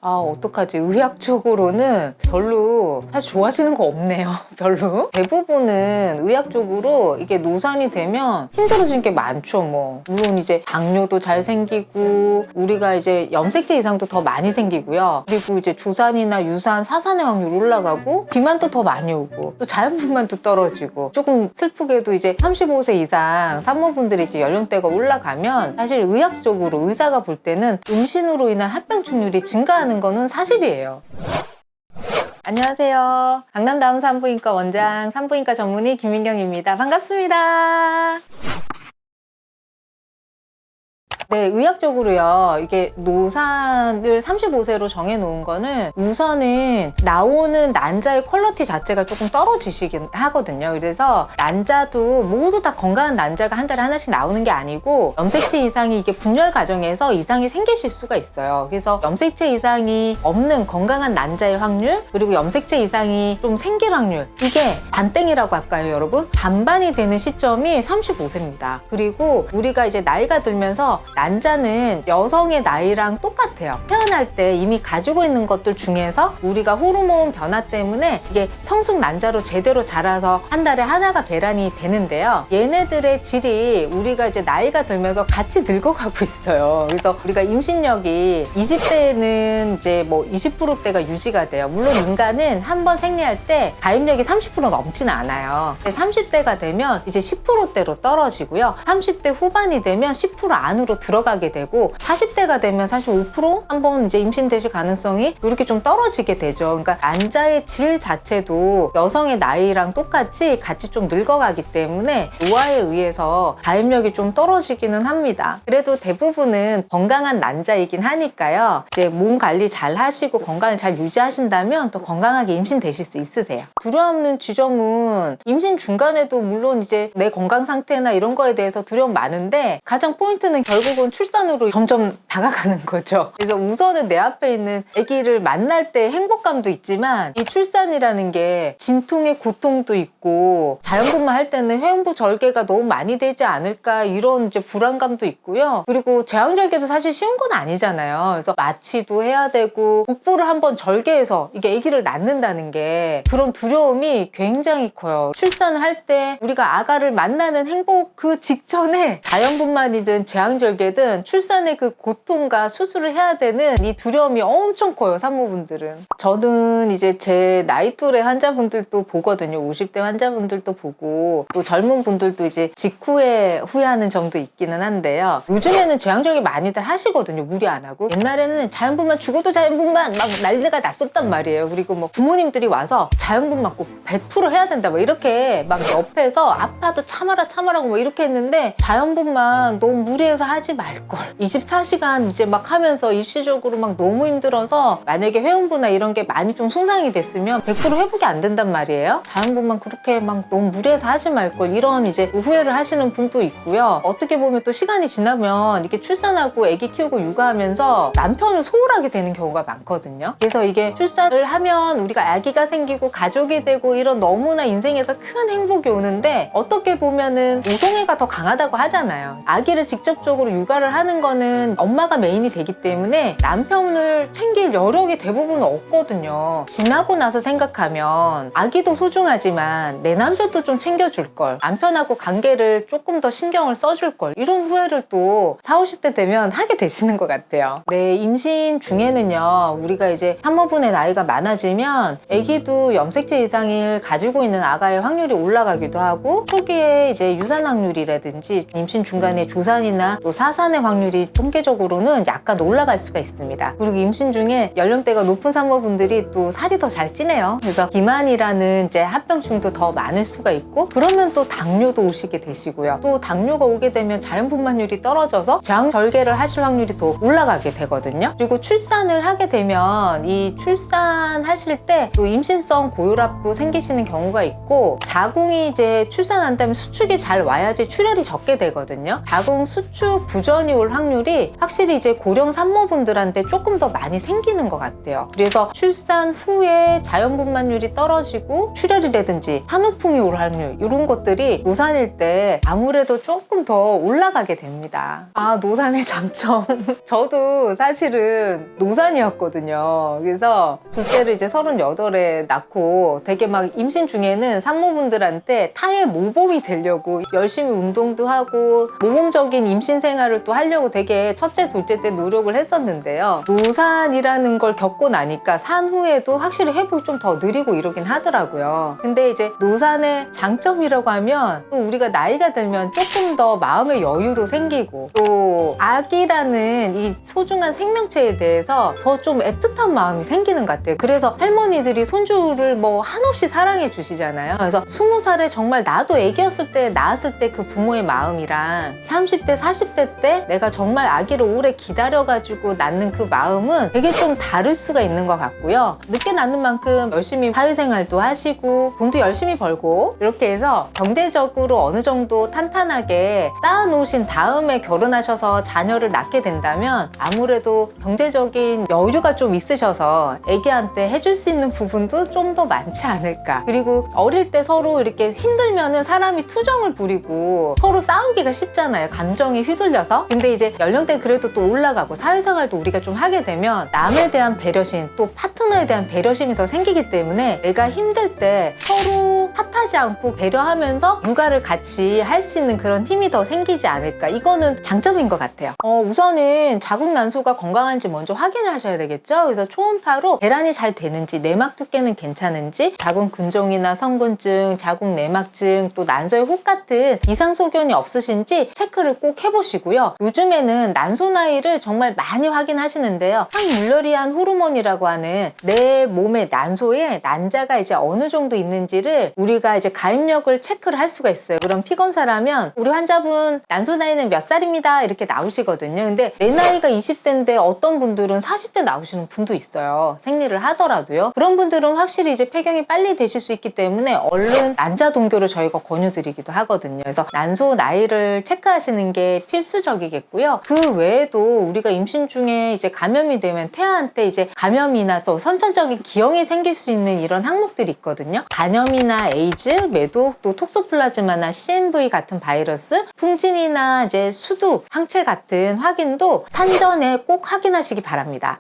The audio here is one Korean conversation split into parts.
어떡하지? 의학적으로는 별로 사실 좋아지는 거 없네요. 별로. 대부분은 의학적으로 이게 노산이 되면 힘들어지는 게 많죠. 뭐 물론 이제 당뇨도 잘 생기고 우리가 이제 염색체 이상도 더 많이 생기고요. 그리고 이제 조산이나 유산, 사산의 확률 올라가고 비만도 더 많이 오고 또 자연분만도 떨어지고 조금 슬프게도 이제 35세 이상 산모분들이 이제 연령대가 올라가면 사실 의학적으로 의사가 볼 때는 음신으로 인한 합병증률이 증가하는 거는 사실이에요. 안녕하세요. 강남다음 산부인과 원장 산부인과 전문의 김민경입니다. 반갑습니다. 네, 의학적으로요. 이게 노산을 35세로 정해놓은 거는 우선은 나오는 난자의 퀄리티 자체가 조금 떨어지시긴 하거든요. 그래서 난자도 모두 다 건강한 난자가 한 달에 하나씩 나오는 게 아니고 염색체 이상이 이게 분열 과정에서 이상이 생기실 수가 있어요. 그래서 염색체 이상이 없는 건강한 난자의 확률, 그리고 염색체 이상이 좀 생길 확률, 이게 반땡이라고 할까요, 여러분? 반반이 되는 시점이 35세입니다. 그리고 우리가 이제 나이가 들면서 난자는 여성의 나이랑 똑같아요. 태어날 때 이미 가지고 있는 것들 중에서 우리가 호르몬 변화 때문에 이게 성숙 난자로 제대로 자라서 한 달에 하나가 배란이 되는데요. 얘네들의 질이 우리가 이제 나이가 들면서 같이 늙어가고 있어요. 그래서 우리가 임신력이 20대는 이제 뭐 20%대가 유지가 돼요. 물론 인간은 한 번 생리할 때 가입력이 30% 넘지는 않아요. 30대가 되면 이제 10%대로 떨어지고요. 30대 후반이 되면 10% 안으로 들어가게 되고 40대가 되면 사실 5% 한번 이제 임신되실 가능성이 이렇게 좀 떨어지게 되죠. 그러니까 난자의 질 자체도 여성의 나이랑 똑같이 같이 좀 늙어가기 때문에 노화에 의해서 가입력이 좀 떨어지기는 합니다. 그래도 대부분은 건강한 난자이긴 하니까요. 이제 몸 관리 잘 하시고 건강을 잘 유지하신다면 또 건강하게 임신되실 수 있으세요. 두려움는 지점은 임신 중간에도 물론 이제 내 건강 상태나 이런 거에 대해서 두려움 많은데 가장 포인트는 결국은 출산으로 점점 다가가는 거죠. 그래서 우선은 내 앞에 있는 아기를 만날 때 행복감도 있지만 이 출산이라는 게 진통의 고통도 있고 자연분만 할 때는 회음부 절개가 너무 많이 되지 않을까 이런 이제 불안감도 있고요. 그리고 제왕절개도 사실 쉬운 건 아니잖아요. 그래서 마취도 해야 되고 복부를 한번 절개해서 이게 아기를 낳는다는 게 그런 두려움이 굉장히 커요. 출산을 할 때 우리가 아가를 만나는 행복 그 직전에 자연분만이든 제왕절개든 출산의 그 고통과 수술을 해야 되는 이 두려움이 엄청 커요, 산모분들은. 저는 이제 제 나이 또래 환자분들도 보거든요. 50대 환자분들도 보고 또 젊은 분들도 이제 직후에 후회하는 점도 있기는 한데요. 요즘에는 제왕절개 많이들 하시거든요. 무리 안 하고. 옛날에는 자연분만 죽어도 자연분만 막 난리가 났었단 말이에요. 그리고 뭐 부모님들이 와서 자연분만 꼭 100% 해야 된다 뭐 이렇게 막 옆에서 아파도 참아라고 뭐 이렇게 했는데 자연분만 너무 무리해서 하지 말걸. 24시간 이제 막 하면서 일시적으로 막 너무 힘들어서 만약에 회음부나 이런 게 많이 좀 손상이 됐으면 100% 회복이 안 된단 말이에요. 자연분만 그렇게 막 너무 무리해서 하지 말걸 이런 이제 후회를 하시는 분도 있고요. 어떻게 보면 또 시간이 지나면 이렇게 출산하고 아기 키우고 육아하면서 남편을 소홀하게 되는 경우가 많거든요. 그래서 이게 출산을 하면 우리가 아기가 생기고 가족이 되고 이런 너무나 인생에서 큰 행복이 오는데 어떻게 보면은 모성애가 더 강하다고 하잖아요. 아기를 직접적으로 육아를 하는 거는 엄마가 메인이 되기 때문에 남편을 챙길 여력이 대부분 없거든요. 지나고 나서 생각하면 아기도 소중하지만 내 남편도 좀 챙겨줄 걸, 남편하고 관계를 조금 더 신경을 써줄 걸, 이런 후회를 또 40, 50대 되면 하게 되시는 것 같아요. 네, 임신 중에는요 우리가 이제 산모분의 나이가 많아지면 아기도 염색체 이상을 가지고 있는 아가의 확률이 올라가기도 하고 초기에 이제 유산 확률이라든지 임신 중간에 조산이나 또 사산의 확률이 통계적으로는 약간 올라갈 수가 있습니다. 그리고 임신 중에 연령대가 높은 산모분들이 또 살이 더 잘 찌네요. 그래서 비만이라는 이제 합병증도 더 많을 수가 있고 그러면 또 당뇨도 오시게 되시고요. 또 당뇨가 오게 되면 자연분만율이 떨어져서 제왕절개를 하실 확률이 더 올라가게 되거든요. 그리고 출산을 하게 되면 이 출산하실 때 또 임신성 고혈압도 생기시는 경우가 있고 자궁이 이제 출산한다면 수축이 잘 와야지 출혈이 적게 되거든요. 자궁 수축 부전이 올 확률이 확실히 이제 고령 산모분들한테 조금 더 많이 생기는 것 같아요. 그래서 출산 후에 자연분만율이 떨어지고 출혈이라든지 산후풍이 올 확률 이런 것들이 노산일 때 아무래도 조금 더 올라가게 됩니다. 노산의 장점. 저도 사실은 노산이었거든요. 그래서 둘째를 이제 38에 낳고 되게 막 임신 중에는 산모분들한테 타의 모범이 되려고 열심히 운동도 하고 모범적인 임신 생활을 또 하려고 되게 첫째, 둘째 때 노력을 했었는데요. 노산이라는 걸 겪고 나니까 산후에도 확실히 회복이 좀 더 느리고 이러긴 하더라고요. 근데 이제 노산의 장점이라고 하면 또 우리가 나이가 들면 조금 더 마음의 여유도 생기고 또 아기라는 이 소중한 생명체에 대해서 더 좀 애틋한 마음이 생기는 것 같아요. 그래서 할머니들이 손주를 뭐 한없이 사랑해 주시잖아요. 그래서 20살에 정말 나도 애기였을 때 낳았을 때 그 부모의 마음이랑 30대, 40대 때 내가 정말 아기를 오래 기다려가지고 낳는 그 마음은 되게 좀 다를 수가 있는 것 같고요. 늦게 낳는 만큼 열심히 사회생활도 하시고 돈도 열심히 벌고 이렇게 해서 경제적으로 어느 정도 탄탄하게 쌓아놓으신 다음에 결혼하셔서 자녀를 낳게 된다면 아무래도 경제적인 여유가 좀 있으셔서 애기한테 해줄 수 있는 부분도 좀 더 많지 않을까. 그리고 어릴 때 서로 이렇게 힘들면은 사람이 투정을 부리고 서로 싸우기가 쉽잖아요. 감정이 휘둘려서. 근데 이제 연령대 그래도 또 올라가고 사회생활도 우리가 좀 하게 되면 남에 대한 배려심 또 파트너에 대한 배려심이 더 생기기 때문에 내가 힘들 때 서로 탓하지 않고 배려하면서 육아를 같이 할 수 있는 그런 힘이 더 생기지 않을까. 이거는 장점인 것 같아요. 우선은 자궁 난소가 건강한지 먼저 확인을 하셔야 되겠죠. 그래서 초음파로 배란이 잘 되는지 내막 두께는 괜찮은지 자궁 근종이나 성근증, 자궁 내막증 또 난소의 혹 같은 이상 소견이 없으신지 체크를 꼭 해보시고요. 요즘에는 난소 나이를 정말 많이 확인하시는데요. 항물레리안 호르몬이라고 하는 내 몸의 난소에 난자가 이제 어느 정도 있는지를 우리가 이제 가입력을 체크를 할 수가 있어요. 그럼 피검사라면 우리 환자분 난소 나이는 몇 살입니다 이렇게 나오시거든요. 근데 내 나이가 20대인데 어떤 분들은 40대 나오시는 분도 있어요. 생리를 하더라도요. 그런 분들은 확실히 이제 폐경이 빨리 되실 수 있기 때문에 얼른 난자 동교를 저희가 권유드리기도 하거든요. 그래서 난소 나이를 체크하시는 게 필수적이겠고요. 그 외에도 우리가 임신 중에 이제 감염이 되면 태아한테 이제 감염이나 또 선천적인 기형이 생길 수 있는 이런 항목들이 있거든요. 간염이나 에이즈, 매독, 또 톡소플라즈마나 CMV 같은 바이러스, 풍진이나 이제 수두, 항체 같은 확인도 산전에 꼭 확인하시기 바랍니다.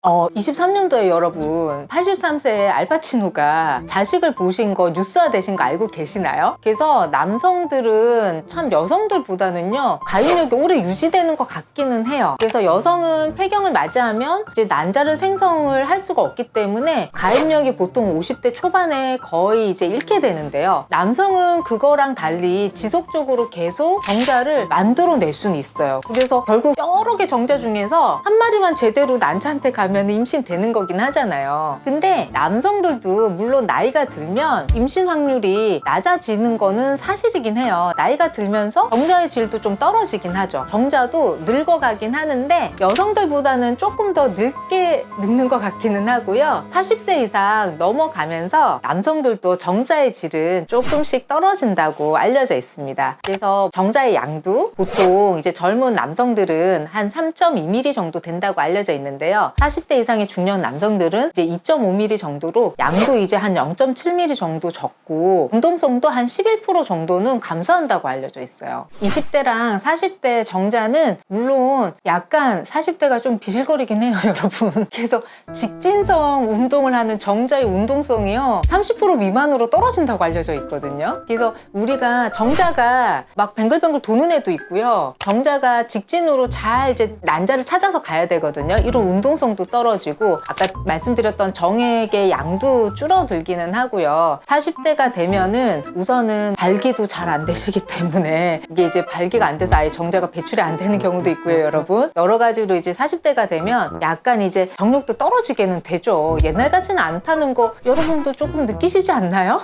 23년도에 여러분 83세의 알파치노가 자식을 보신 거 뉴스화 되신 거 알고 계시나요? 그래서 남성들은 참 여성들보다는요 가입력이 오래 유지되는 것 같기는 해요. 그래서 여성은 폐경을 맞이하면 이제 난자를 생성을 할 수가 없기 때문에 가입력이 보통 50대 초반에 거의 이제 잃게 되는데요. 남성은 그거랑 달리 지속적으로 계속 정자를 만들어낼 수는 있어요. 그래서 결국 여러 개 정자 중에서 한 마리만 제대로 난자한테 가면 임신되는 거긴 하잖아요. 근데 남성들도 물론 나이가 들면 임신 확률이 낮아지는 거는 사실이긴 해요. 나이가 들면서 정자의 질도 좀 떨어지긴 하죠. 정자도 늙어가긴 하는데 여성들보다는 조금 더 늦게 늙는 것 같기는 하고요. 40세 이상 넘어가면서 남성들도 정자의 질은 조금씩 떨어진다고 알려져 있습니다. 그래서 정자의 양도 보통 이제 젊은 남성들은 한 3.2mm 정도 된다고 알려져 있는데요. 40대 이상의 중년 남성들은 이제 2.5mm 정도로 양도 이제 한 0.7mm 정도 적고 운동성도 한 11% 정도는 감소한다고 알려져 있어요. 20대랑 40대 정자는 물론 약간 40대가 좀 비실거리긴 해요, 여러분. 그래서 직진성 운동을 하는 정자의 운동성이요 30% 미만으로 떨어진다고 알려져 있거든요. 그래서 우리가 정자가 막 뱅글뱅글 도는 애도 있고요. 정자가 직진으로 잘 이제 난자를 찾아서 가야 되거든요. 이런 운동성도 떨어지고 아까 말씀드렸던 정액의 양도 줄어들기는 하고요. 40대가 되면은 우선은 발기도 잘 안 되시기 때문에 이게 이제 발기가 안 돼서 아예 정자가 배출이 안 되는 경우도 있고요, 여러분. 여러 가지로 이제 40대가 되면 약간 이제 정력도 떨어지게는 되죠. 옛날 같지는 않다는 거 여러분도 조금 느끼시지 않나요?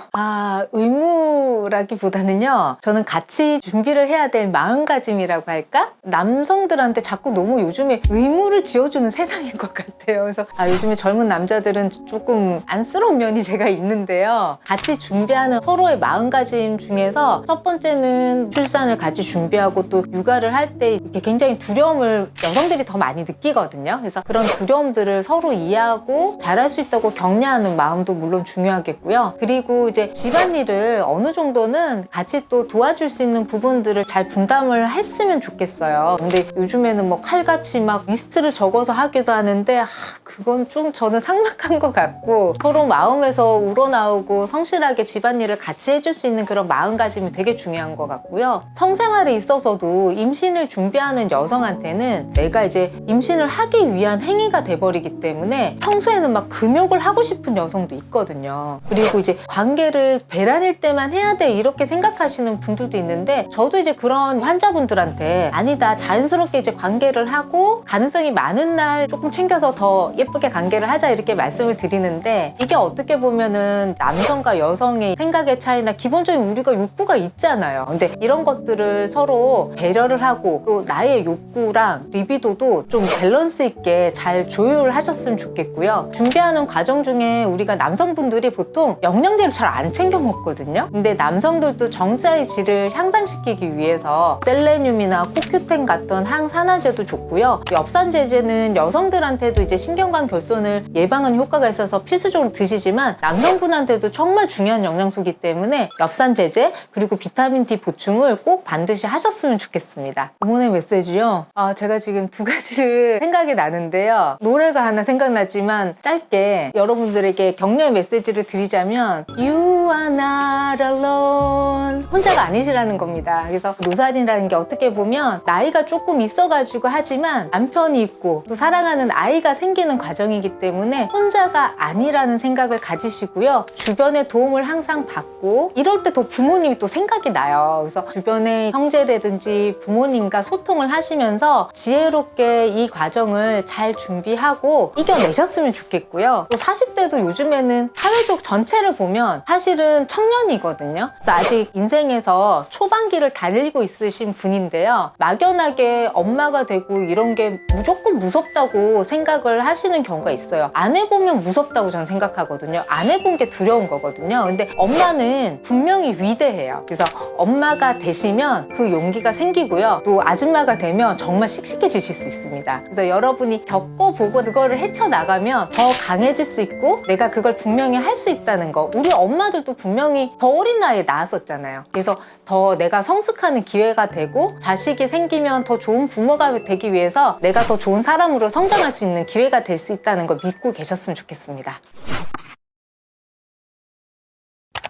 의무라기보다는요. 저는 같이 준비를 해야 될 마음가짐이라고 할까? 남성들한테 자꾸 너무 요즘에 의무를 지어주는 세상인 것 같아요. 같아요. 그래서 요즘에 젊은 남자들은 조금 안쓰러운 면이 제가 있는데요. 같이 준비하는 서로의 마음가짐 중에서 첫 번째는 출산을 같이 준비하고 또 육아를 할 때 이렇게 굉장히 두려움을 여성들이 더 많이 느끼거든요. 그래서 그런 두려움들을 서로 이해하고 잘할 수 있다고 격려하는 마음도 물론 중요하겠고요. 그리고 이제 집안일을 어느 정도는 같이 또 도와줄 수 있는 부분들을 잘 분담을 했으면 좋겠어요. 근데 요즘에는 뭐 칼같이 막 리스트를 적어서 하기도 하는데 그건 좀 저는 삭막한 것 같고, 서로 마음에서 우러나오고 성실하게 집안일을 같이 해줄 수 있는 그런 마음가짐이 되게 중요한 것 같고요. 성생활에 있어서도 임신을 준비하는 여성한테는 내가 이제 임신을 하기 위한 행위가 돼버리기 때문에 평소에는 막 금욕을 하고 싶은 여성도 있거든요. 그리고 이제 관계를 배란일 때만 해야 돼 이렇게 생각하시는 분들도 있는데, 저도 이제 그런 환자분들한테 아니다, 자연스럽게 이제 관계를 하고 가능성이 많은 날 조금 챙겨서 더 예쁘게 관계를 하자 이렇게 말씀을 드리는데, 이게 어떻게 보면은 남성과 여성의 생각의 차이나 기본적인 우리가 욕구가 있잖아요. 근데 이런 것들을 서로 배려를 하고 또 나의 욕구랑 리비도도 좀 밸런스 있게 잘 조율하셨으면 좋겠고요. 준비하는 과정 중에 우리가 남성분들이 보통 영양제를 잘 안 챙겨 먹거든요. 근데 남성들도 정자의 질을 향상시키기 위해서 셀레늄이나 코큐텐 같은 항산화제도 좋고요. 엽산제제는 여성들한테도 이제 신경관 결손을 예방하는 효과가 있어서 필수적으로 드시지만 남성분한테도 정말 중요한 영양소이기 때문에 엽산제제 그리고 비타민 D 보충을 꼭 반드시 하셨으면 좋겠습니다. 부모의 메시지요. 제가 지금 두 가지를 생각이 나는데요. 노래가 하나 생각나지만 짧게 여러분들에게 격려의 메시지를 드리자면 You are not alone. 혼자가 아니시라는 겁니다. 그래서 노산이라는 게 어떻게 보면 나이가 조금 있어가지고 하지만 남편이 있고 또 사랑하는 아이가 생기는 과정이기 때문에 혼자가 아니라는 생각을 가지시고요. 주변의 도움을 항상 받고 이럴 때 더 부모님이 또 생각이 나요. 그래서 주변의 형제라든지 부모님과 소통을 하시면서 지혜롭게 이 과정을 잘 준비하고 이겨내셨으면 좋겠고요. 또 40대도 요즘에는 사회적 전체를 보면 사실은 청년이거든요. 그래서 아직 인생에서 초반기를 달리고 있으신 분인데요. 막연하게 엄마가 되고 이런 게 무조건 무섭다고 생각을 하시는 경우가 있어요. 안 해보면 무섭다고 저는 생각하거든요. 안 해본 게 두려운 거거든요. 근데 엄마는 분명히 위대해요. 그래서 엄마가 되시면 그 용기가 생기고요. 또 아줌마가 되면 정말 씩씩해지실 수 있습니다. 그래서 여러분이 겪어보고 그거를 헤쳐나가면 더 강해질 수 있고 내가 그걸 분명히 할 수 있다는 거. 우리 엄마들도 분명히 더 어린 나이에 낳았었잖아요. 그래서 더 내가 성숙하는 기회가 되고 자식이 생기면 더 좋은 부모가 되기 위해서 내가 더 좋은 사람으로 성장할 수 있는 기회가 될 수 있다는 거 믿고 계셨으면 좋겠습니다.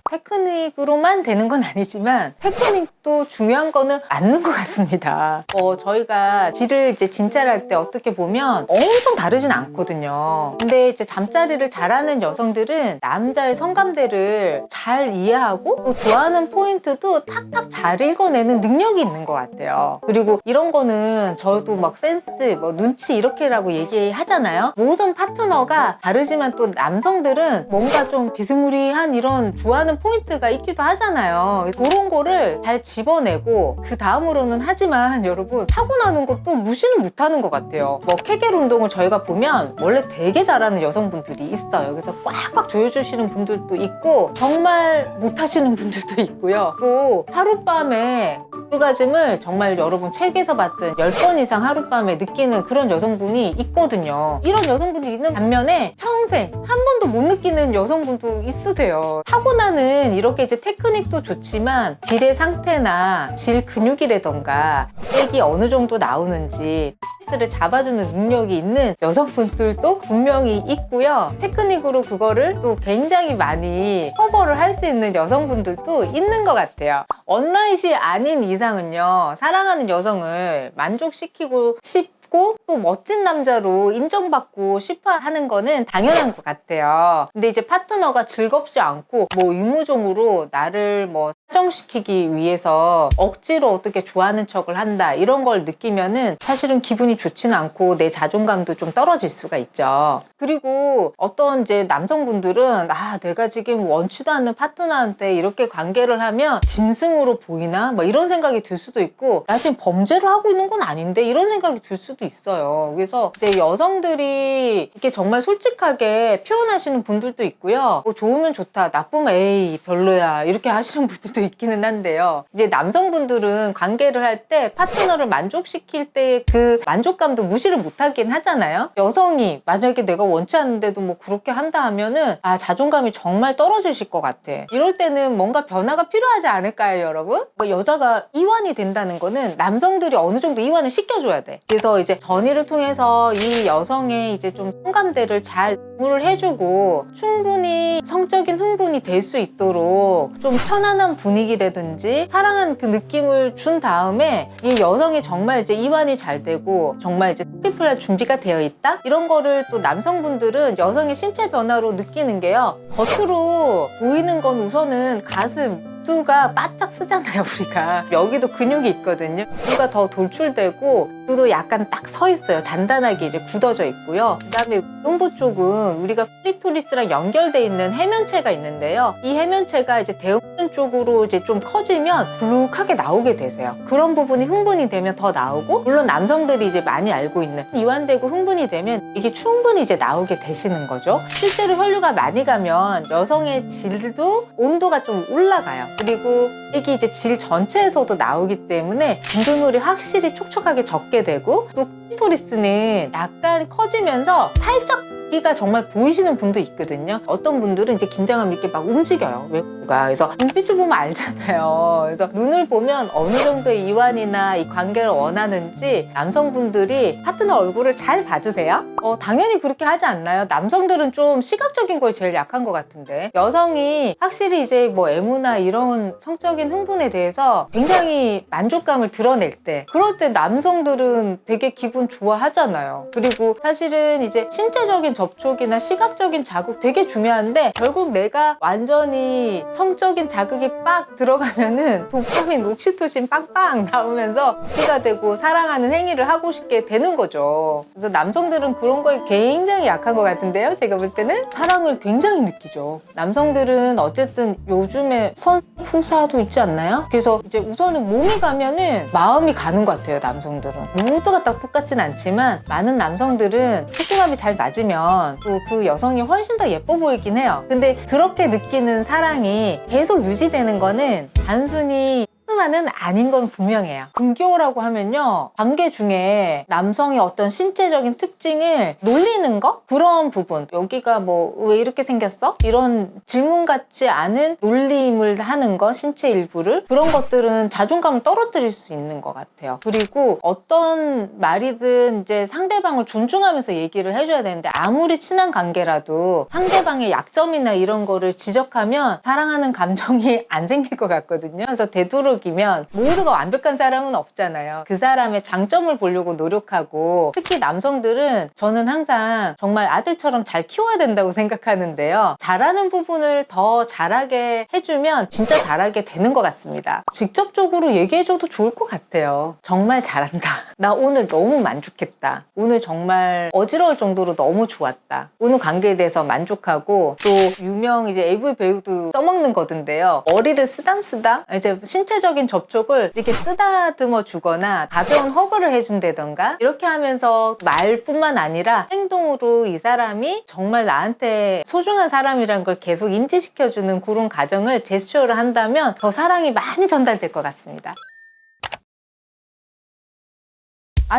테크닉으로만 되는 건 아니지만 테크닉도 중요한 거는 맞는 것 같습니다. 저희가 질을 이제 진찰할 때 어떻게 보면 엄청 다르진 않거든요. 근데 이제 잠자리를 잘하는 여성들은 남자의 성감대를 잘 이해하고 또 좋아하는 포인트도 탁탁 잘 읽어내는 능력이 있는 것 같아요. 그리고 이런 거는 저도 막 센스, 눈치 이렇게라고 얘기하잖아요. 모든 파트너가 다르지만 또 남성들은 뭔가 좀 비스무리한 이런 좋아하는 포인트가 있기도 하잖아요. 그런 거를 잘 집어내고 그 다음으로는 하지만 여러분 타고나는 것도 무시는 못하는 것 같아요. 케겔 운동을 저희가 보면 원래 되게 잘하는 여성분들이 있어요. 그래서 꽉꽉 조여주시는 분들도 있고 정말 못하시는 분들도 있고요. 또 하룻밤에 오르가즘을 정말 여러분 책에서 봤던 10번 이상 하룻밤에 느끼는 그런 여성분이 있거든요. 이런 여성분이 있는 반면에 평생 한 번도 못 느끼는 여성분도 있으세요. 타고나는 이렇게 이제 테크닉도 좋지만 질의 상태나 질 근육이라던가 액이 어느 정도 나오는지 스트레스를 잡아주는 능력이 있는 여성분들도 분명히 있고요. 테크닉으로 그거를 또 굉장히 많이 커버를 할 수 있는 여성분들도 있는 것 같아요. 원나잇이 아닌 이상은요, 사랑하는 여성을 만족시키고 싶고 또 멋진 남자로 인정받고 싶어 하는 거는 당연한 것 같아요. 근데 이제 파트너가 즐겁지 않고 의무적으로 나를 사정시키기 위해서 억지로 어떻게 좋아하는 척을 한다 이런 걸 느끼면은 사실은 기분이 좋지는 않고 내 자존감도 좀 떨어질 수가 있죠. 그리고 어떤 이제 남성분들은 내가 지금 원치도 않는 파트너한테 이렇게 관계를 하면 짐승으로 보이나 이런 생각이 들 수도 있고 나 지금 범죄를 하고 있는 건 아닌데 이런 생각이 들 수도 수도 있어요. 그래서 이제 여성들이 이렇게 정말 솔직하게 표현하시는 분들도 있고요. 뭐 좋으면 좋다, 나쁘면 에이 별로야 이렇게 하시는 분들도 있기는 한데요. 이제 남성분들은 관계를 할 때 파트너를 만족시킬 때 그 만족감도 무시를 못하긴 하잖아요. 여성이 만약에 내가 원치 않는데도 뭐 그렇게 한다 하면은 자존감이 정말 떨어지실 것 같아. 이럴 때는 뭔가 변화가 필요하지 않을까요, 여러분? 그러니까 여자가 이완이 된다는 거는 남성들이 어느 정도 이완을 시켜줘야 돼. 그래서 이제 전의를 통해서 이 여성의 이제 좀 공감대를 잘 공부를 해주고 충분히 성적인 흥분이 될 수 있도록 좀 편안한 분위기라든지 사랑하는 그 느낌을 준 다음에 이 여성이 정말 이제 이완이 잘 되고 정말 이제 스피플할 준비가 되어 있다? 이런 거를 또 남성분들은 여성의 신체 변화로 느끼는 게요. 겉으로 보이는 건 우선은 가슴, 두가 바짝 쓰잖아요, 우리가. 여기도 근육이 있거든요. 두가 더 돌출되고 두도 약간 딱 서 있어요. 단단하게 이제 굳어져 있고요. 그 다음에 음부 쪽은 우리가 클리토리스랑 연결돼 있는 해면체가 있는데요. 이 해면체가 이제 대음근 쪽으로 이제 좀 커지면 불룩하게 나오게 되세요. 그런 부분이 흥분이 되면 더 나오고, 물론 남성들이 이제 많이 알고 있는 이완되고 흥분이 되면 이게 충분히 이제 나오게 되시는 거죠. 실제로 혈류가 많이 가면 여성의 질도 온도가 좀 올라가요. 그리고 이게 이제 질 전체에서도 나오기 때문에 분비물이 확실히 촉촉하게 적게 되고, 또 클리토리스는 약간 커지면서 살짝 기가 정말 보이시는 분도 있거든요. 어떤 분들은 이제 긴장하면 이렇게 막 움직여요, 외부가. 그래서 눈빛을 보면 알잖아요. 그래서 눈을 보면 어느 정도의 이완이나 이 관계를 원하는지 남성분들이 파트너 얼굴을 잘 봐주세요. 당연히 그렇게 하지 않나요? 남성들은 좀 시각적인 거에 제일 약한 것 같은데, 여성이 확실히 이제 뭐 애무나 이런 성적인 흥분에 대해서 굉장히 만족감을 드러낼 때, 그럴 때 남성들은 되게 기분 좋아하잖아요. 그리고 사실은 이제 신체적인 접촉이나 시각적인 자극 되게 중요한데, 결국 내가 완전히 성적인 자극이 빡 들어가면은 도파민, 옥시토신 빵빵 나오면서 피가 되고 사랑하는 행위를 하고 싶게 되는 거죠. 그래서 남성들은 그런 거에 굉장히 약한 것 같은데요, 제가 볼 때는. 사랑을 굉장히 느끼죠. 남성들은 어쨌든 요즘에 선후사도 있지 않나요? 그래서 이제 우선은 몸이 가면은 마음이 가는 것 같아요, 남성들은. 모두가 다 똑같진 않지만 많은 남성들은 속궁합이 잘 맞으면 또 그 여성이 훨씬 더 예뻐 보이긴 해요. 근데 그렇게 느끼는 사랑이 계속 유지되는 거는 단순히 만은 아닌 건 분명해요. 근교라고 하면요, 관계 중에 남성의 어떤 신체적인 특징을 놀리는 거? 그런 부분, 여기가 뭐 왜 이렇게 생겼어? 이런 질문 같지 않은 놀림을 하는 거, 신체 일부를, 그런 것들은 자존감을 떨어뜨릴 수 있는 것 같아요. 그리고 어떤 말이든 이제 상대방을 존중하면서 얘기를 해줘야 되는데, 아무리 친한 관계라도 상대방의 약점이나 이런 거를 지적하면 사랑하는 감정이 안 생길 것 같거든요. 그래서 되도록 이면 모두가 완벽한 사람은 없잖아요. 그 사람의 장점을 보려고 노력하고, 특히 남성들은 저는 항상 정말 아들처럼 잘 키워야 된다고 생각하는데요. 잘하는 부분을 더 잘하게 해주면 진짜 잘하게 되는 것 같습니다. 직접적으로 얘기해줘도 좋을 것 같아요. 정말 잘한다. 나 오늘 너무 만족했다. 오늘 정말 어지러울 정도로 너무 좋았다. 오늘 관계에 대해서 만족하고, 또 유명 이제 AV 배우도 써먹는 거던데요. 머리를 쓰담쓰담 이제 신체적 접촉을 이렇게 쓰다듬어 주거나 가벼운 허그를 해준다던가, 이렇게 하면서 말뿐만 아니라 행동으로 이 사람이 정말 나한테 소중한 사람이란 걸 계속 인지시켜주는 그런 과정을 제스처를 한다면 더 사랑이 많이 전달될 것 같습니다.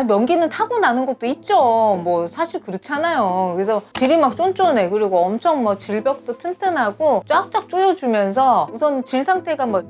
명기는 타고나는 것도 있죠. 뭐 사실 그렇잖아요. 그래서 질이 막 쫀쫀해. 그리고 엄청 뭐 질벽도 튼튼하고 쫙쫙 조여주면서 우선 질 상태가 뭐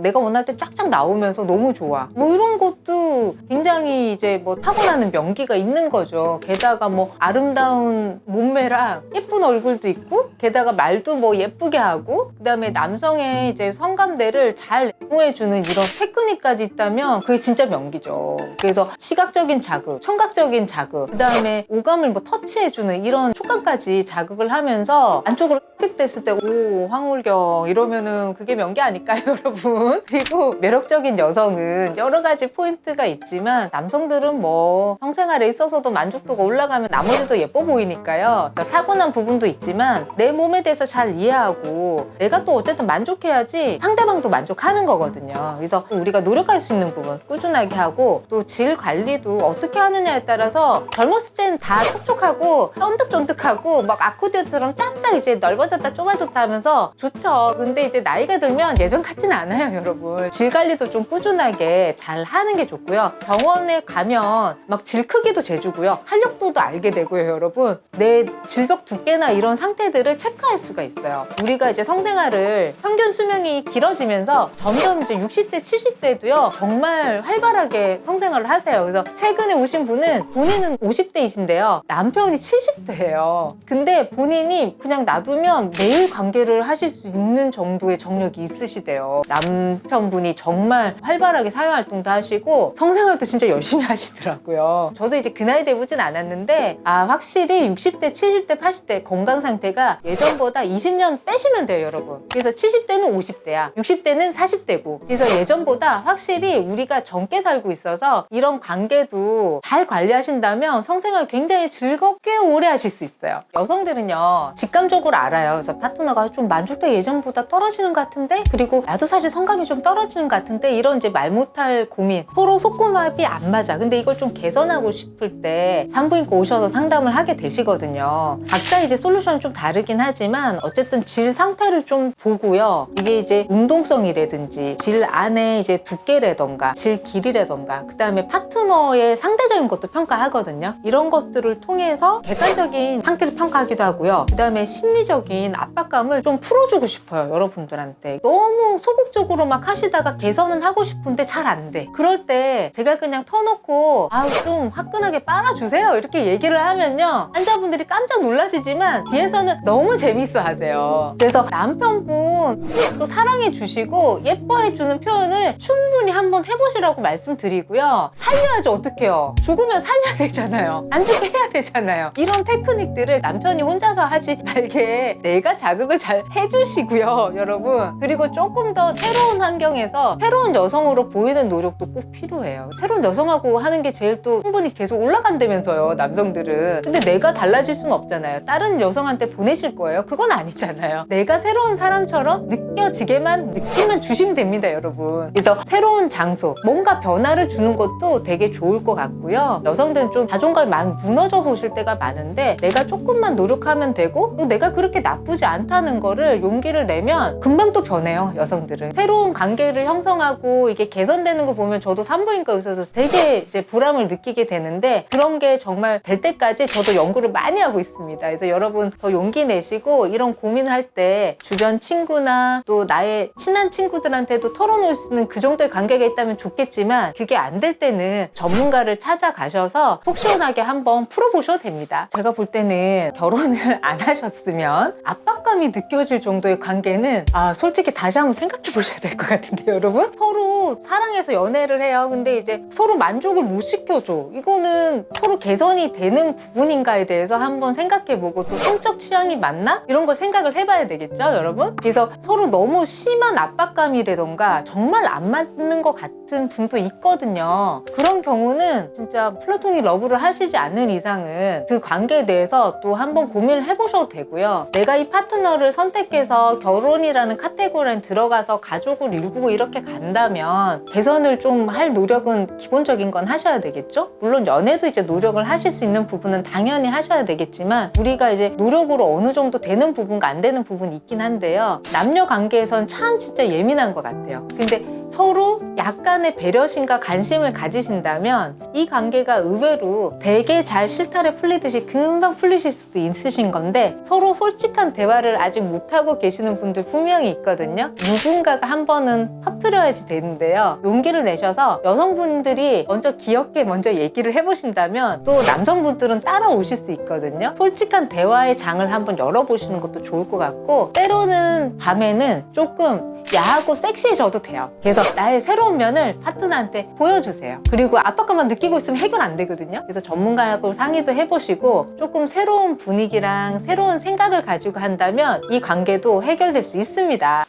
내가 원할 때 쫙쫙 나오면서 너무 좋아. 뭐 이런 것도 굉장히 이제 뭐 타고나는 명기가 있는 거죠. 게다가 뭐 아름다운 몸매랑 예쁜 얼굴도 있고, 게다가 말도 뭐 예쁘게 하고, 그 다음에 남성의 이제 성감대를 잘 내모해주는 이런 테크닉까지 있다면 그게 진짜 명기죠. 그래서 시각적인 자극, 청각적인 자극, 그 다음에 오감을 뭐 터치해주는 이런 촉감까지 자극을 하면서 안쪽으로 픽됐을 때 오 황홀경 이러면은 그게 명기 아닐까요 여러분? 그리고 매력적인 여성은 여러 가지 포인트가 있지만 남성들은 뭐 성생활에 있어서도 만족도가 올라가면 나머지도 예뻐 보이니까요. 타고난 부분도 있지만 내 몸에 대해서 잘 이해하고 내가 또 어쨌든 만족해야지 상대방도 만족하는 거거든요. 그래서 우리가 노력할 수 있는 부분 꾸준하게 하고 또 질 관리도 어떻게 하느냐에 따라서 젊었을 땐 다 촉촉하고 쫀득쫀득하고 막 아코디언처럼 쫙쫙 이제 넓어졌다 좁아졌다 하면서 좋죠. 근데 이제 나이가 들면 예전 같진 않아요 여러분. 질 관리도 좀 꾸준하게 잘 하는 게 좋고요. 병원에 가면 막 질 크기도 재주고요. 탄력도도 알게 되고요 여러분. 내 질벽 두께나 이런 상태들을 체크할 수가 있어요. 우리가 이제 성생활을 평균 수명이 길어지면서 점점 이제 60대 70대도요 정말 활발하게 성생활을 하세요. 그래서 최근에 오신 분은 본인은 50대이신데요 남편이 70대예요. 근데 본인이 그냥 놔두면 매일 관계를 하실 수 있는 정도의 정력이 있으시대요. 남편분이 정말 활발하게 사회활동도 하시고 성생활도 진짜 열심히 하시더라고요. 저도 이제 그 나이 돼보진 않았는데 확실히 60대 70대 80대 건강 상태가 예전보다 20년 빼시면 돼요 여러분. 그래서 70대는 50대야 60대는 40대고 그래서 예전보다 확실히 우리가 젊게 살고 있어서 이런 관계도 잘 관리하신다면 성생활 굉장히 즐겁게 오래 하실 수 있어요. 여성들은요 직감적으로 알아요. 그래서 파트너가 좀 만족도가 예전보다 떨어지는 것 같은데 그리고 나도 사실 성감이 좀 떨어지는 것 같은데 이런 이제 말 못할 고민 서로 속궁합이 안 맞아. 근데 이걸 좀 개선하고 싶을 때 산부인과 오셔서 상담을 하게 되시거든요. 각자 이제 솔루션이 좀 다르긴 하지만 어쨌든 질 상태를 좀 보고요. 이게 이제 운동성이라든지 질 안에 이제 두께라던가 질 길이라던가 그 다음에 파트너의 상대적인 것도 평가하거든요. 이런 것들을 통해서 객관적인 상태를 평가하기도 하고요. 그 다음에 심리적인 압박감을 좀 풀어주고 싶어요 여러분들한테. 너무 소극적으로 막 하시다가 개선은 하고 싶은데 잘 안 돼. 그럴 때 제가 그냥 터놓고 좀 화끈하게 빨아주세요 이렇게 얘기를 하면요 환자분들이 깜짝 놀라시지만 뒤에서는 너무 재밌어 하세요. 그래서 남편분 또 사랑해 주시고 예뻐해 주는 표현을 충분히 한번 해보시라고 말씀드리고요. 살려야죠. 어떡해요. 죽으면 살려야 되잖아요. 안 죽게 해야 되잖아요. 이런 테크닉들을 남편이 혼자서 하지 말게 내가 자극을 잘 해주시고요 여러분. 그리고 조금 더 새로운 환경에서 새로운 여성으로 보이는 노력도 꼭 필요해요. 새로운 여성하고 하는 게 제일 또 충분히 계속 올라간다면서요 남성들은. 근데 내가 달라질 수는 없잖아요. 다른 여성한테 보내실 거예요? 그건 아니잖아요. 내가 새로운 사람처럼 느끼만 주시면 됩니다 여러분. 그래서 새로운 장소 뭔가 변화를 주는 것도 되게 좋을 것 같고요. 여성들은 좀 자존감이 많이 무너져서 오실 때가 많은데 내가 조금만 노력하면 되고 또 내가 그렇게 나쁘지 않다는 거를 용기를 내면 금방 또 변해요 여성들은. 새로운 관계를 형성하고 이게 개선되는 거 보면 저도 산부인과 의사로서 되게 이제 보람을 느끼게 되는데 그런 게 정말 될 때까지 저도 연구를 많이 하고 있습니다. 그래서 여러분 더 용기 내시고 이런 고민을 할 때 주변 친구나 또 나의 친한 친구들한테도 털어놓을 수 있는 그 정도의 관계가 있다면 좋겠지만 그게 안 될 때는 전문가를 찾아가셔서 속 시원하게 한번 풀어보셔도 됩니다. 제가 볼 때는 결혼을 안 하셨으면 압박감이 느껴질 정도의 관계는 솔직히 다시 한번 생각해 보셔야 될 것 같은데요 여러분. 서로 사랑해서 연애를 해요. 근데 이제 서로 만족을 못 시켜줘. 이거는 서로 개선이 되는 부분인가에 대해서 한번 생각해보고 또 성적 취향이 맞나? 이런 걸 생각을 해봐야 되겠죠 여러분. 그래서 서로 너무 심한 압박감이라던가 정말 안 맞는 것 같은 분도 있거든요. 그런 경우는 진짜 플라토닉 러브를 하시지 않는 이상은 그 관계에 대해서 또 한번 고민을 해보셔도 되고요. 내가 이 파트너를 선택해서 결혼이라는 카테고리 안에 들어가서 가족을 이루고 이렇게 간다면 개선을 좀 할 노력은 기본적인 건 하셔야 되겠죠. 물론 연애도 이제 노력을 하실 수 있는 부분은 당연히 하셔야 되겠지만 우리가 이제 노력으로 어느 정도 되는 부분과 안 되는 부분이 있긴 한데요. 남녀 관계에선 참 진짜 예민한 것 같아요. 근데 서로 약간의 배려심과 관심을 가지신다면 이 관계가 의외로 되게 잘 실타래 풀리듯이 금방 풀리실 수도 있으신 건데 서로 솔직한 대화를 아직 못하고 계시는 분들 분명히 있거든요. 누군가가 한 번은 터뜨려야지 되는데요. 용기를 내셔서 여성분들이 먼저 귀엽게 먼저 얘기를 해보신다면 또 남성분들은 따라오실 수 있거든요. 솔직한 대화의 장을 한번 열어보시는 것도 좋을 것 같고 때로는 밤에는 조금 야하고 섹시해져도 돼요. 그래서 그래서 나의 새로운 면을 파트너한테 보여주세요. 그리고 압박감만 느끼고 있으면 해결 안 되거든요. 그래서 전문가하고 상의도 해보시고 조금 새로운 분위기랑 새로운 생각을 가지고 한다면 이 관계도 해결될 수 있습니다.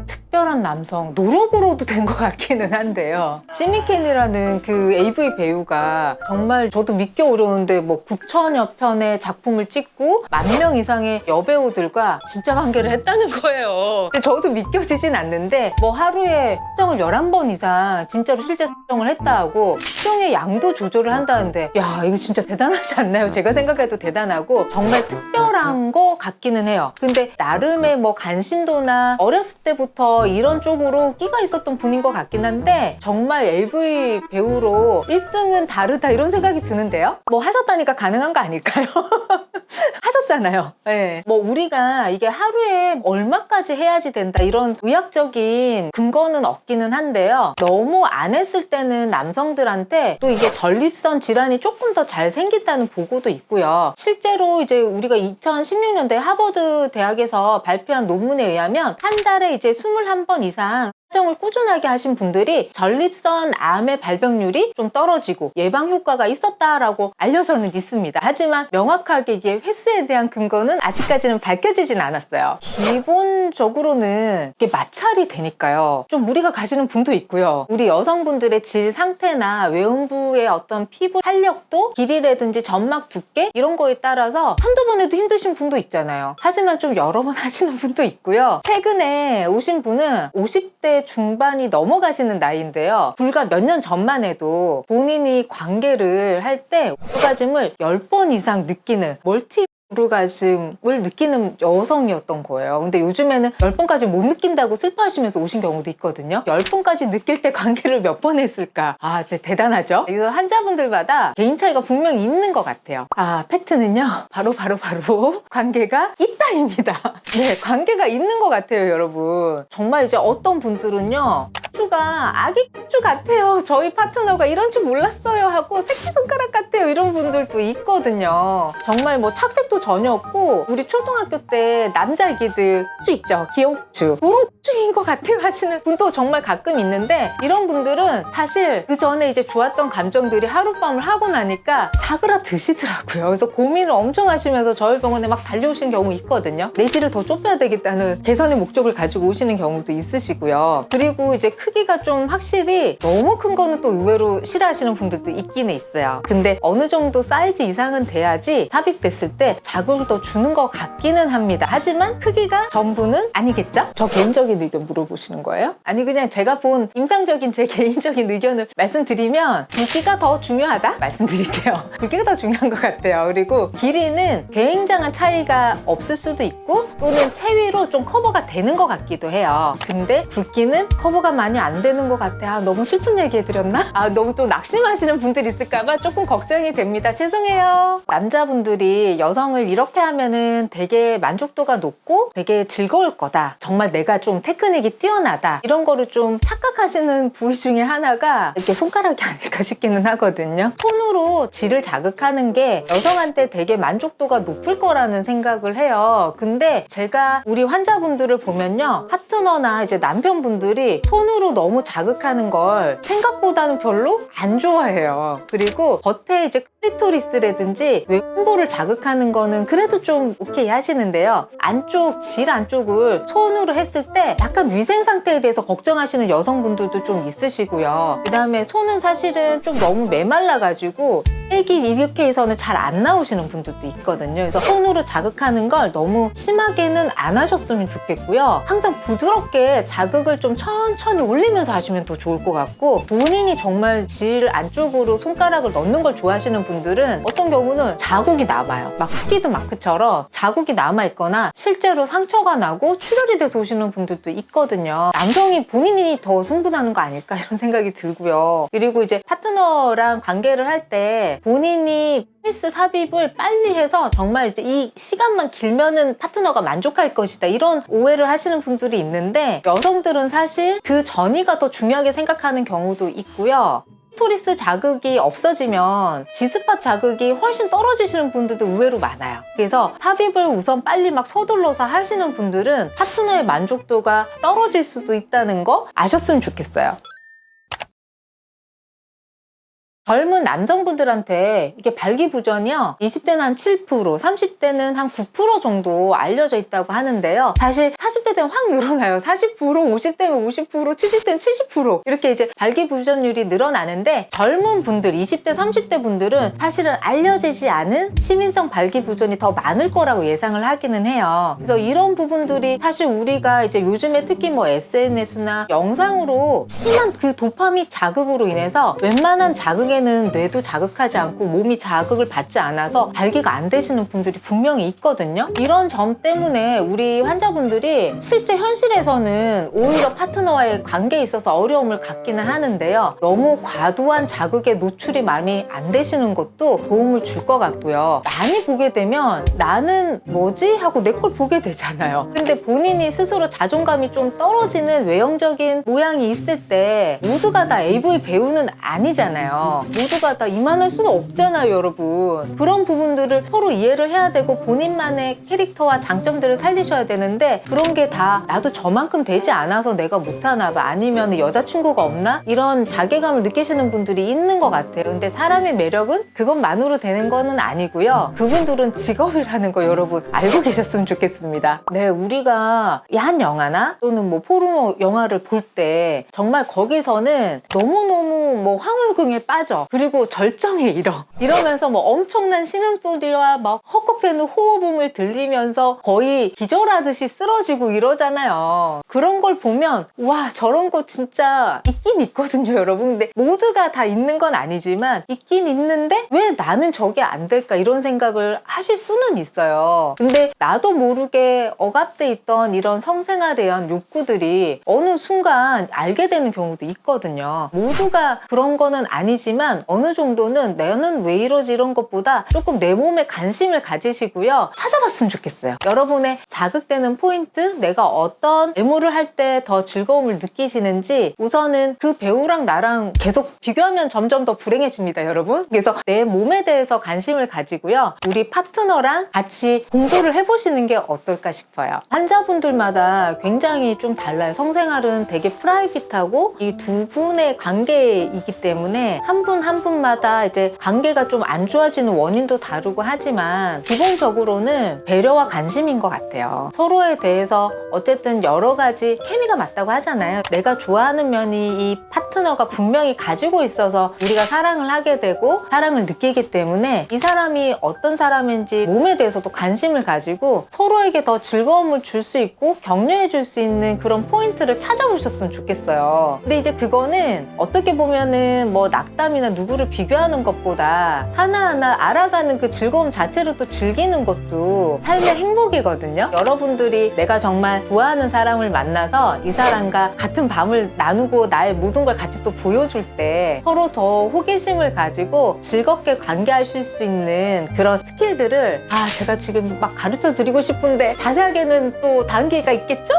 특별한 남성, 노력으로도 된 것 같기는 한데요. 시미켄이라는 그 AV 배우가 정말 저도 믿기 어려운데 뭐 9천여 편의 작품을 찍고 10,000명 이상의 여배우들과 진짜 관계를 했다는 거예요. 근데 저도 믿겨지진 않는데 뭐 하루에 습정을 11번 이상 진짜로 실제 습정을 했다 하고 습정의 양도 조절을 한다는데 야, 이거 진짜 대단하지 않나요? 제가 생각해도 대단하고 정말 특별한 거 같기는 해요. 근데 나름의 뭐 간신도나 어렸을 때부터 이런 쪽으로 끼가 있었던 분인 것 같긴 한데 정말 AV 배우로 1등은 다르다 이런 생각이 드는데요. 뭐 하셨다니까 가능한 거 아닐까요? 하셨잖아요. 네. 뭐 우리가 이게 하루에 얼마까지 해야지 된다 이런 의학적인 근거는 없기는 한데요. 너무 안 했을 때는 남성들한테 또 이게 전립선 질환이 조금 더 잘 생긴다는 보고도 있고요. 실제로 이제 우리가 2016년도에 하버드 대학에서 발표한 논문에 의하면 한 달에 이제 21번 이상 습정을 꾸준하게 하신 분들이 전립선 암의 발병률이 좀 떨어지고 예방 효과가 있었다라고 알려져는 있습니다. 하지만 명확하게 이게 횟수에 대한 근거는 아직까지는 밝혀지진 않았어요. 기본적으로는 이게 마찰이 되니까요. 좀 무리가 가시는 분도 있고요. 우리 여성분들의 질 상태나 외음부의 어떤 피부 탄력도, 길이라든지 점막 두께 이런 거에 따라서 한두 번 해도 힘드신 분도 있잖아요. 하지만 좀 여러 번 하시는 분도 있고요. 최근에 오신 분은 50대 중반이 넘어가시는 나이인데요. 불과 몇 년 전만 해도 본인이 관계를 할 때 오르가즘을 10번 이상 느끼는 멀티 오르가즘을 느끼는 여성이었던 거예요. 근데 요즘에는 10번까지 못 느낀다고 슬퍼하시면서 오신 경우도 있거든요. 10번까지 느낄 때 관계를 몇 번 했을까? 아, 대단하죠? 그래서 환자분들마다 개인 차이가 분명히 있는 것 같아요. 팩트는요. 바로 관계가 있다입니다. 네, 관계가 있는 것 같아요, 여러분. 정말 이제 어떤 분들은요. 쭈가 아기 쭈 같아요. 저희 파트너가 이런 줄 몰랐어요 하고 새끼손가락 같아요. 이런 분들도 있거든요. 정말 뭐 착색도 전혀 없고 우리 초등학교 때 남자애기들 쭈 있죠. 귀여우쭈. 그런 쭈인 것 같아요 하시는 분도 정말 가끔 있는데 이런 분들은 사실 그 전에 이제 좋았던 감정들이 하룻밤을 하고 나니까 사그라드시더라고요. 그래서 고민을 엄청 하시면서 저희 병원에 막 달려오시는 경우 있거든요. 내지를 더 좁혀야 되겠다는 개선의 목적을 가지고 오시는 경우도 있으시고요. 그리고 이제 크기가 좀 확실히 너무 큰 거는 또 의외로 싫어하시는 분들도 있기는 있어요. 근데 어느 정도 사이즈 이상은 돼야지 삽입됐을 때 자극을 더 주는 것 같기는 합니다. 하지만 크기가 전부는 아니겠죠? 저 개인적인 의견 물어보시는 거예요? 아니 그냥 제가 본 임상적인 제 개인적인 의견을 말씀드리면 굵기가 더 중요하다? 말씀드릴게요. 굵기가 더 중요한 것 같아요. 그리고 길이는 굉장한 차이가 없을 수도 있고 또는 체위로 좀 커버가 되는 것 같기도 해요. 근데 굵기는 커버가 많이 안 되는 것 같아. 너무 슬픈 얘기 해드렸나? 너무 또 낙심하시는 분들이 있을까봐 조금 걱정이 됩니다. 죄송해요. 남자분들이 여성을 이렇게 하면은 되게 만족도가 높고 되게 즐거울 거다. 정말 내가 좀 테크닉이 뛰어나다. 이런 거를 좀 착각하시는 부위 중에 하나가 이렇게 손가락이 아닐까 싶기는 하거든요. 손으로 질을 자극하는 게 여성한테 되게 만족도가 높을 거라는 생각을 해요. 근데 제가 우리 환자분들을 보면요. 파트너나 이제 남편분들이 손으로 너무 자극하는 걸 생각보다는 별로 안 좋아해요. 그리고 겉에 이제 클리토리스라든지 외음부를 자극하는 거는 그래도 좀 오케이 하시는데요. 질 안쪽을 손으로 했을 때 약간 위생 상태에 대해서 걱정하시는 여성분들도 좀 있으시고요. 그 다음에 손은 사실은 좀 너무 메말라가지고 액이 이렇게 해서는 잘 안 나오시는 분들도 있거든요. 그래서 손으로 자극하는 걸 너무 심하게는 안 하셨으면 좋겠고요. 항상 부드럽게 자극을 좀 천천히 올리면서 하시면 더 좋을 것 같고 본인이 정말 질 안쪽으로 손가락을 넣는 걸 좋아하시는 분들은 어떤 경우는 자국이 남아요. 막 스키드 마크처럼 자국이 남아있거나 실제로 상처가 나고 출혈이 돼서 오시는 분들도 있거든요. 남성이 본인이 더 승분하는 거 아닐까 이런 생각이 들고요. 그리고 이제 파트너랑 관계를 할 때 본인이 페니스 삽입을 빨리 해서 정말 이제 이 시간만 길면은 파트너가 만족할 것이다 이런 오해를 하시는 분들이 있는데 여성들은 사실 그 전이가 더 중요하게 생각하는 경우도 있고요. 클토리스 자극이 없어지면 G스팟 자극이 훨씬 떨어지시는 분들도 의외로 많아요. 그래서 삽입을 우선 빨리 막 서둘러서 하시는 분들은 파트너의 만족도가 떨어질 수도 있다는 거 아셨으면 좋겠어요. 젊은 남성분들한테 이게 발기부전이요 20대는 한 7%, 30대는 한 9% 정도 알려져 있다고 하는데요. 사실 40대 되면 확 늘어나요. 40%, 50대면 50%, 70대면 70% 이렇게 이제 발기부전율이 늘어나는데, 젊은 분들 20대, 30대 분들은 사실은 알려지지 않은 시민성 발기부전이 더 많을 거라고 예상을 하기는 해요. 그래서 이런 부분들이 사실 우리가 이제 요즘에 특히 뭐 SNS나 영상으로 심한 그 도파민 자극으로 인해서 웬만한 자극에는 뇌도 자극하지 않고 몸이 자극을 받지 않아서 발기가 안 되시는 분들이 분명히 있거든요. 이런 점 때문에 우리 환자분들이 실제 현실에서는 오히려 파트너와의 관계에 있어서 어려움을 갖기는 하는데요. 너무 과도한 자극에 노출이 많이 안 되시는 것도 도움을 줄 것 같고요. 많이 보게 되면 나는 뭐지? 하고 내 걸 보게 되잖아요. 근데 본인이 스스로 자존감이 좀 떨어지는 외형적인 모양이 있을 때 모두가 다 AV 배우는 아니잖아요. 모두가 다 이만할 수는 없잖아요, 여러분. 그런 부분들을 서로 이해를 해야 되고 본인만의 캐릭터와 장점들을 살리셔야 되는데, 그런 게 다 나도 저만큼 되지 않아서 내가 못하나 봐, 아니면 여자친구가 없나? 이런 자괴감을 느끼시는 분들이 있는 것 같아요. 근데 사람의 매력은 그것만으로 되는 거는 아니고요. 그분들은 직업이라는 거 여러분 알고 계셨으면 좋겠습니다. 네, 우리가 한 영화나 또는 뭐 포르노 영화를 볼 때 정말 거기서는 너무너무 뭐 황홀궁에 빠져, 그리고 절정에 이러면서 뭐 엄청난 신음소리와 막 헉헉대는 호흡음을 들리면서 거의 기절하듯이 쓰러지고 이러잖아요. 그런 걸 보면 와, 저런 거 진짜 있긴 있거든요, 여러분. 근데 모두가 다 있는 건 아니지만 있긴 있는데 왜 나는 저게 안 될까, 이런 생각을 하실 수는 있어요. 근데 나도 모르게 억압돼 있던 이런 성생활에 대한 욕구들이 어느 순간 알게 되는 경우도 있거든요. 모두가 그런 거는 아니지만 어느 정도는 나는 왜 이러지 이런 것보다 조금 내 몸에 관심을 가지시고요. 찾아봤으면 좋겠어요. 여러분의 자극되는 포인트, 내가 어떤 외모를 할 때 더 즐거움을 느끼시는지, 우선은 그 배우랑 나랑 계속 비교하면 점점 더 불행해집니다, 여러분. 그래서 내 몸에 대해서 관심을 가지고요. 우리 파트너랑 같이 공부를 해보시는 게 어떨까 싶어요. 환자분들마다 굉장히 좀 달라요. 성생활은 되게 프라이빗하고 이 두 분의 관계이기 때문에 한 분 한 분마다 이제 관계가 좀 안 좋아지는 원인도 다르고 하지만 기본적으로는 배려와 관심인 것 같아요. 서로에 대해서 어쨌든 여러 가지 케미가 맞다고 하잖아요. 내가 좋아하는 면이 이 파트너가 분명히 가지고 있어서 우리가 사랑을 하게 되고 사랑을 느끼기 때문에 이 사람이 어떤 사람인지 몸에 대해서도 관심을 가지고 서로에게 더 즐거움을 줄 수 있고 격려해 줄 수 있는 그런 포인트를 찾아보셨으면 좋겠어요. 근데 이제 그거는 어떻게 보면은 뭐 낙담이나 누구를 비교하는 것보다 하나하나 알아가는 그 즐거움 자체로 또 즐기는 것도 삶의 행복이거든요. 여러분들이 내가 정말 좋아하는 사람을 만나서 이 사람과 같은 밤을 나누고 나의 모든 걸 같이 또 보여줄 때 서로 더 호기심을 가지고 즐겁게 관계하실 수 있는 그런 스킬들을 제가 지금 막 가르쳐 드리고 싶은데 자세하게는 또 다음 기회가 있겠죠?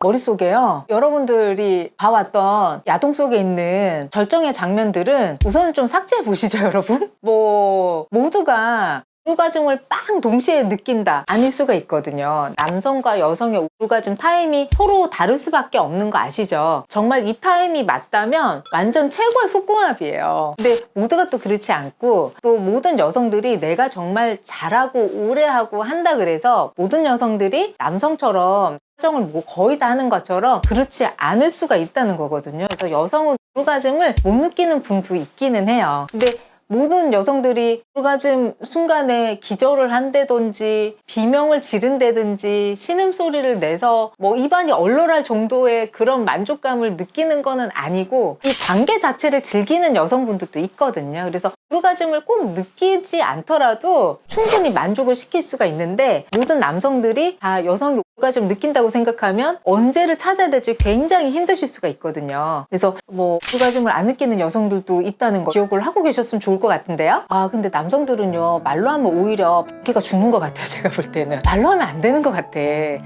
머릿속에요, 여러분들이 봐왔던 야동 속에 있는 절정의 장면들은 우선 좀 삭제해 보시죠, 여러분. 뭐 모두가 오르가즘을 빵 동시에 느낀다 아닐 수가 있거든요. 남성과 여성의 오르가즘 타임이 서로 다를 수밖에 없는 거 아시죠? 정말 이 타임이 맞다면 완전 최고의 속궁합이에요. 근데 모두가 또 그렇지 않고, 또 모든 여성들이 내가 정말 잘하고 오래하고 한다 그래서 모든 여성들이 남성처럼 사정을 뭐 거의 다 하는 것처럼 그렇지 않을 수가 있다는 거거든요. 그래서 여성은 오르가즘을 못 느끼는 분도 있기는 해요. 근데 모든 여성들이 오르가즘 순간에 기절을 한다든지 비명을 지른다든지 신음소리를 내서 뭐 입안이 얼얼할 정도의 그런 만족감을 느끼는 거는 아니고, 이 관계 자체를 즐기는 여성분들도 있거든요. 그래서 오르가즘을 꼭 느끼지 않더라도 충분히 만족을 시킬 수가 있는데, 모든 남성들이 다 여성이 좀 느낀다고 생각하면 언제를 찾아야 될지 굉장히 힘드실 수가 있거든요. 그래서 뭐 오가즘을 안 느끼는 여성들도 있다는 거 기억을 하고 계셨으면 좋을 것 같은데요. 아 근데 남성들은요 말로 하면 오히려 기가 죽는 것 같아요. 제가 볼 때는 말로 하면 안 되는 것 같아.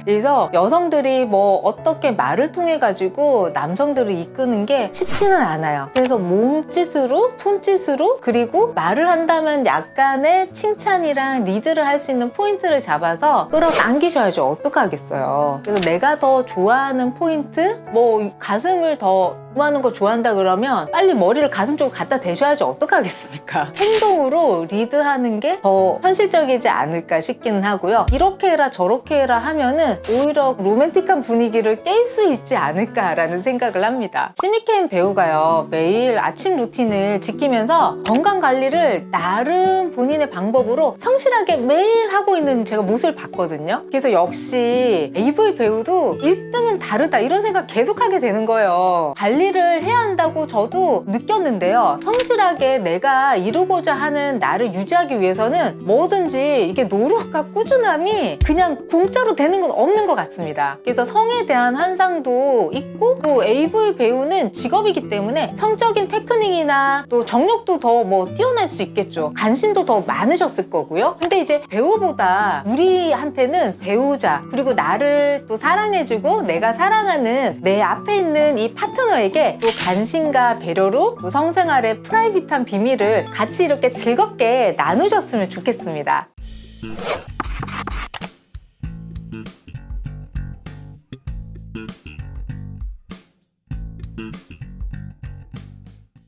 그래서 여성들이 뭐 어떻게 말을 통해 가지고 남성들을 이끄는 게 쉽지는 않아요. 그래서 몸짓으로 손짓으로 그리고 말을 한다면 약간의 칭찬이랑 리드를 할 수 있는 포인트를 잡아서 끌어당기셔야죠. 어떡하겠어요. 그래서 내가 더 좋아하는 포인트 뭐 가슴을 더 좋아하는 걸 좋아한다 그러면 빨리 머리를 가슴 쪽으로 갖다 대셔야지 어떡하겠습니까? 행동으로 리드하는 게 더 현실적이지 않을까 싶기는 하고요. 이렇게 해라 저렇게 해라 하면은 오히려 로맨틱한 분위기를 깰 수 있지 않을까라는 생각을 합니다. 시미케인 배우가요 매일 아침 루틴을 지키면서 건강관리를 나름 본인의 방법으로 성실하게 매일 하고 있는 제가 모습을 봤거든요. 그래서 역시 AV 배우도 1등은 다르다 이런 생각 계속 하게 되는 거예요. 관리를 해야 한다고 저도 느꼈는데요. 성실하게 내가 이루고자 하는 나를 유지하기 위해서는 뭐든지 이게 노력과 꾸준함이 그냥 공짜로 되는 건 없는 것 같습니다. 그래서 성에 대한 환상도 있고 또 AV 배우는 직업이기 때문에 성적인 테크닉이나 또 정력도 더 뭐 뛰어날 수 있겠죠. 관심도 더 많으셨을 거고요. 근데 이제 배우보다 우리한테는 배우자 그리고 나를 또 사랑해주고 내가 사랑하는 내 앞에 있는 이 파트너에게 또 관심과 배려로 또 성생활의 프라이빗한 비밀을 같이 이렇게 즐겁게 나누셨으면 좋겠습니다.